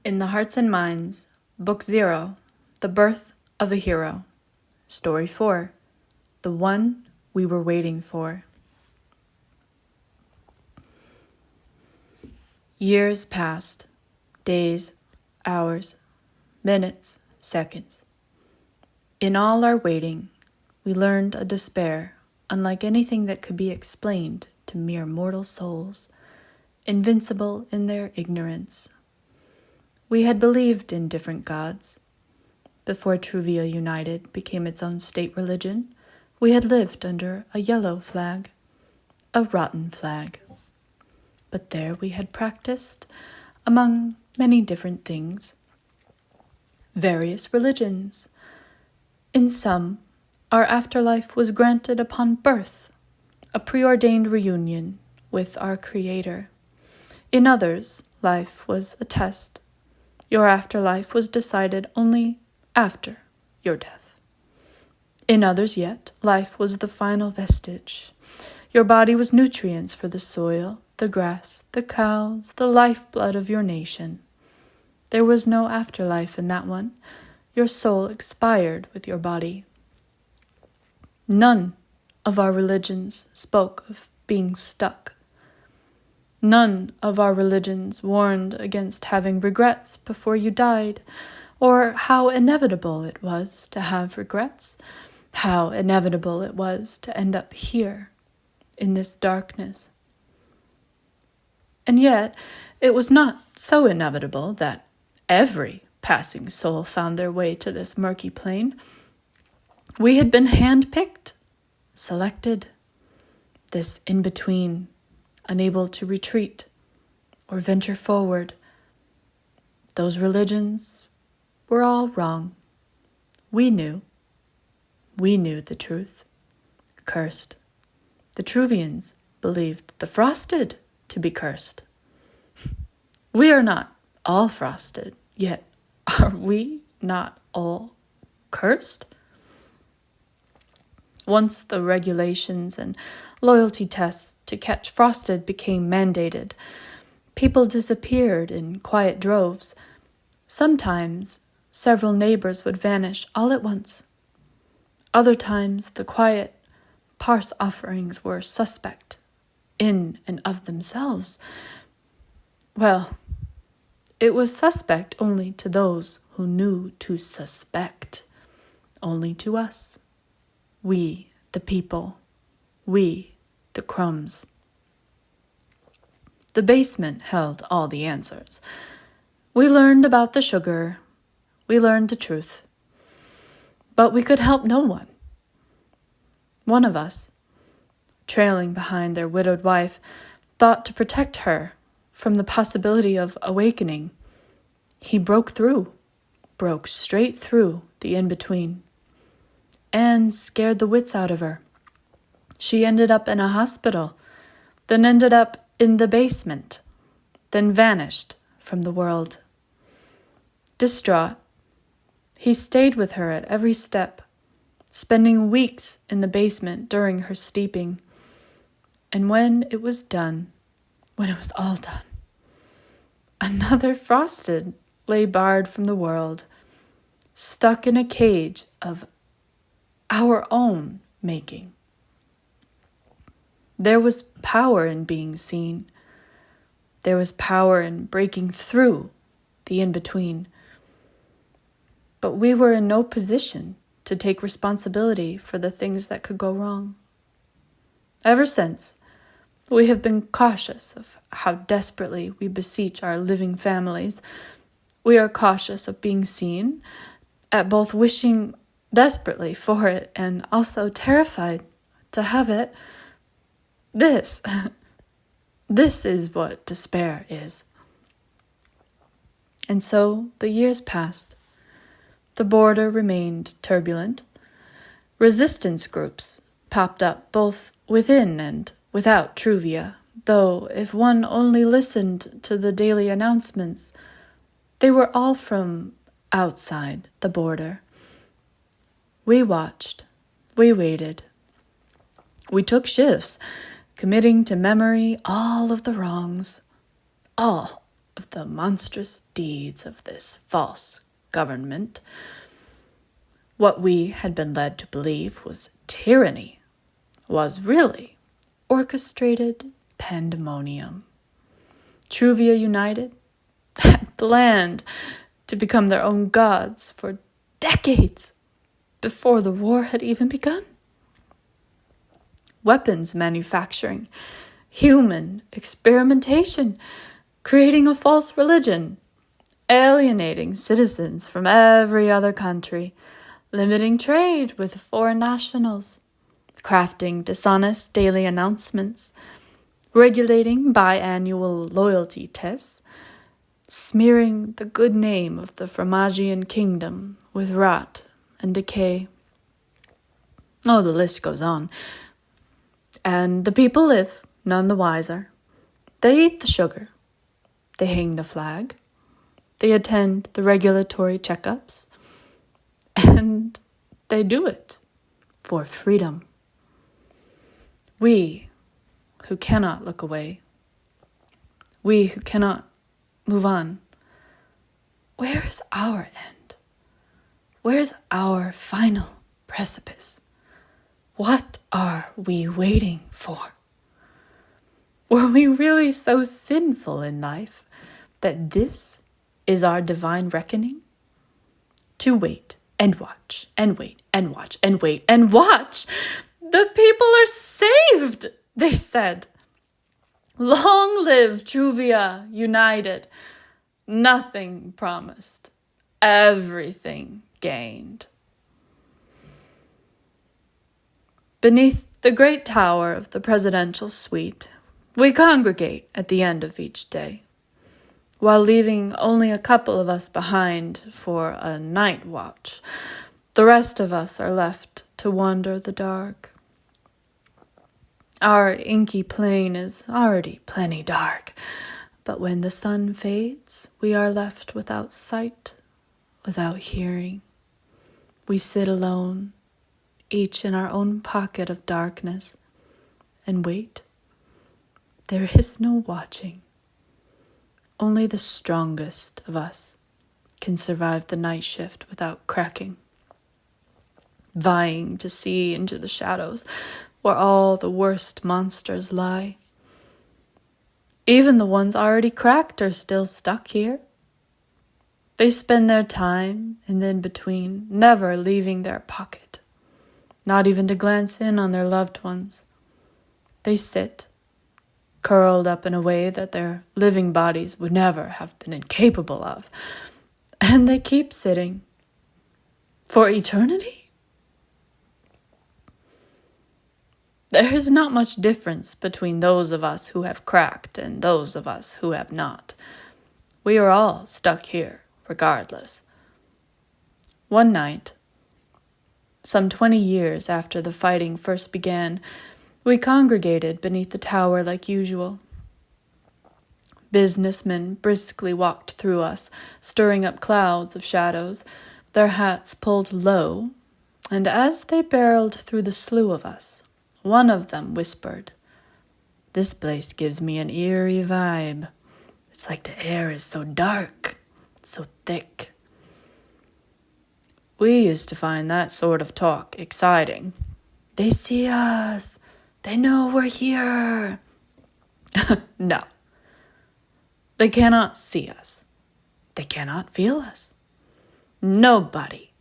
In the Hearts and Minds, Book 0, The Birth of a Hero. Story 4, The One We Were Waiting For. Years passed, days, hours, minutes, seconds. In all our waiting, we learned a despair unlike anything that could be explained to mere mortal souls, invincible in their ignorance. We had believed in different gods. Before Truvia United became its own state religion, we had lived under a yellow flag, a rotten flag. But there we had practiced, among many different things, various religions. In some, our afterlife was granted upon birth, a preordained reunion with our Creator. In others, life was a test. Your afterlife was decided only after your death. In others yet, life was the final vestige. Your body was nutrients for the soil, the grass, the cows, the lifeblood of your nation. There was no afterlife in that one. Your soul expired with your body. None of our religions spoke of being stuck. None of our religions warned against having regrets before you died, or how inevitable it was to have regrets, how inevitable it was to end up here, in this darkness. And yet, it was not so inevitable that every passing soul found their way to this murky plane. We had been hand-picked, selected, this in-between, unable to retreat or venture forward. Those religions were all wrong. We knew the truth. Cursed. The Truvians believed the frosted to be cursed. We are not all frosted, yet are we not all cursed? Once the regulations and loyalty tests to catch frosted became mandated, people disappeared in quiet droves. Sometimes several neighbors would vanish all at once. Other times the quiet, sparse offerings were suspect in and of themselves. Well, it was suspect only to those who knew to suspect, only to us. We, the people. We, the crumbs. The basement held all the answers. We learned about the sugar. We learned the truth. But we could help no one. One of us, trailing behind their widowed wife, thought to protect her from the possibility of awakening. He broke straight through the in-between, and scared the wits out of her. She ended up in a hospital, then ended up in the basement, then vanished from the world. Distraught, he stayed with her at every step, spending weeks in the basement during her steeping. And when it was all done, another frosted lay barred from the world, stuck in a cage of our own making. There was power in being seen. There was power in breaking through the in-between. But we were in no position to take responsibility for the things that could go wrong. Ever since, we have been cautious of how desperately we beseech our living families. We are cautious of being seen, at both wishing desperately for it and also terrified to have it. This is what despair is. And so the years passed. The border remained turbulent. Resistance groups popped up both within and without Truvia, though if one only listened to the daily announcements, they were all from outside the border. We watched. We waited. We took shifts, committing to memory all of the wrongs. All of the monstrous deeds of this false government, what we had been led to believe was tyranny, was really orchestrated pandemonium. Truvia United had planned to become their own gods for decades before the war had even begun. Weapons manufacturing, human experimentation, creating a false religion, alienating citizens from every other country, limiting trade with foreign nationals, crafting dishonest daily announcements, regulating biannual loyalty tests, smearing the good name of the Fromaggian kingdom with rot and decay. Oh, the list goes on. And the people live, none the wiser. They eat the sugar. They hang the flag. They attend the regulatory checkups. And they do it for freedom. We who cannot look away, we who cannot move on, where is our end? Where is our final precipice? What are we waiting for? Were we really so sinful in life that this is our divine reckoning? To wait and watch and wait and watch and wait and watch. The people are saved, they said. Long live Truvia United. Nothing promised, everything gained. Beneath the great tower of the presidential suite, we congregate at the end of each day, while leaving only a couple of us behind for a night watch. The rest of us are left to wander the dark. Our inky plain is already plenty dark, but when the sun fades, we are left without sight, without hearing. We sit alone, each in our own pocket of darkness, and wait. There is no watching. Only the strongest of us can survive the night shift without cracking, vying to see into the shadows where all the worst monsters lie. Even the ones already cracked are still stuck here. They spend their time in the in-between, never leaving their pocket, not even to glance in on their loved ones. They sit, curled up in a way that their living bodies would never have been incapable of, and they keep sitting. For eternity? There is not much difference between those of us who have cracked and those of us who have not. We are all stuck here, regardless. One night, some 20 years after the fighting first began, we congregated beneath the tower like usual. Businessmen briskly walked through us, stirring up clouds of shadows, their hats pulled low, and as they barreled through the slew of us, one of them whispered, "This place gives me an eerie vibe. It's like the air is so dark, so thick." We used to find that sort of talk exciting. They see us. They know we're here. No. They cannot see us. They cannot feel us. Nobody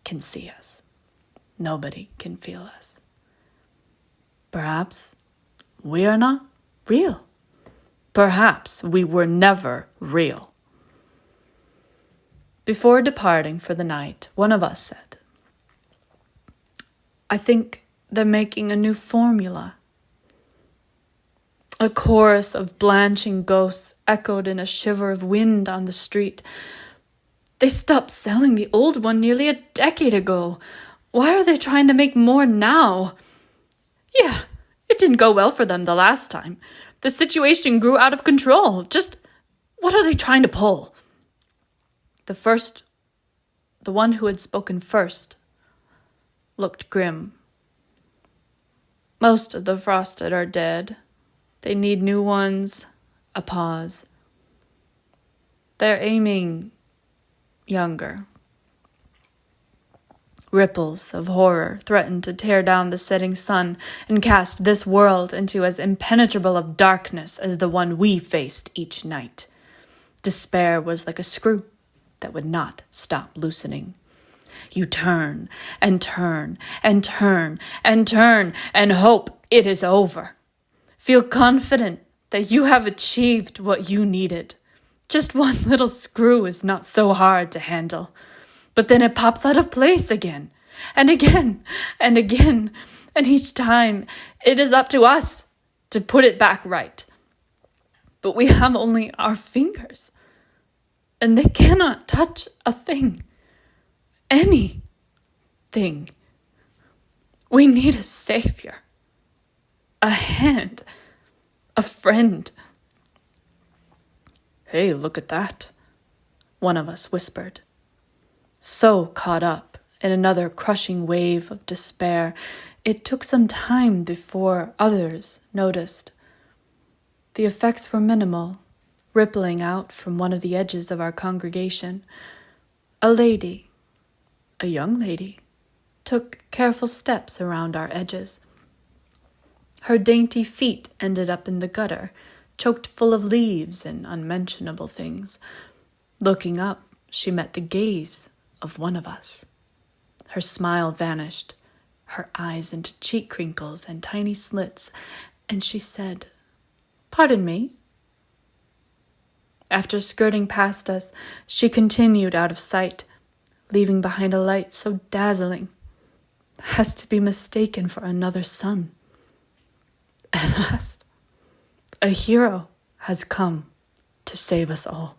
can see us. Nobody can feel us. Perhaps we are not real. Perhaps we were never real. Before departing for the night, one of us said, "I think they're making a new formula." A chorus of blanching ghosts echoed in a shiver of wind on the street. "They stopped selling the old one nearly a decade ago. Why are they trying to make more now? Yeah, it didn't go well for them the last time. The situation grew out of control. Just what are they trying to pull?" The one who had spoken first, looked grim. "Most of the frosted are dead. They need new ones." A pause. they're aiming younger. Ripples of horror threatened to tear down the setting sun and cast this world into as impenetrable of darkness as the one we faced each night. Despair was like a screw that would not stop loosening. You turn and turn and turn and turn and hope it is over. Feel confident that you have achieved what you needed. Just one little screw is not so hard to handle. But then it pops out of place again, and again, and again, and each time it is up to us to put it back right. But we have only our fingers, and they cannot touch a thing, anything. We need a savior, a hand, a friend. "Hey, look at that," one of us whispered. So caught up in another crushing wave of despair, it took some time before others noticed. The effects were minimal, rippling out from one of the edges of our congregation. A lady, a young lady, took careful steps around our edges. Her dainty feet ended up in the gutter, choked full of leaves and unmentionable things. Looking up, she met the gaze of one of us. Her smile vanished, her eyes into cheek crinkles and tiny slits, and she said, "Pardon me." After skirting past us, she continued out of sight, leaving behind a light so dazzling as to be mistaken for another sun. At last, a hero has come to save us all.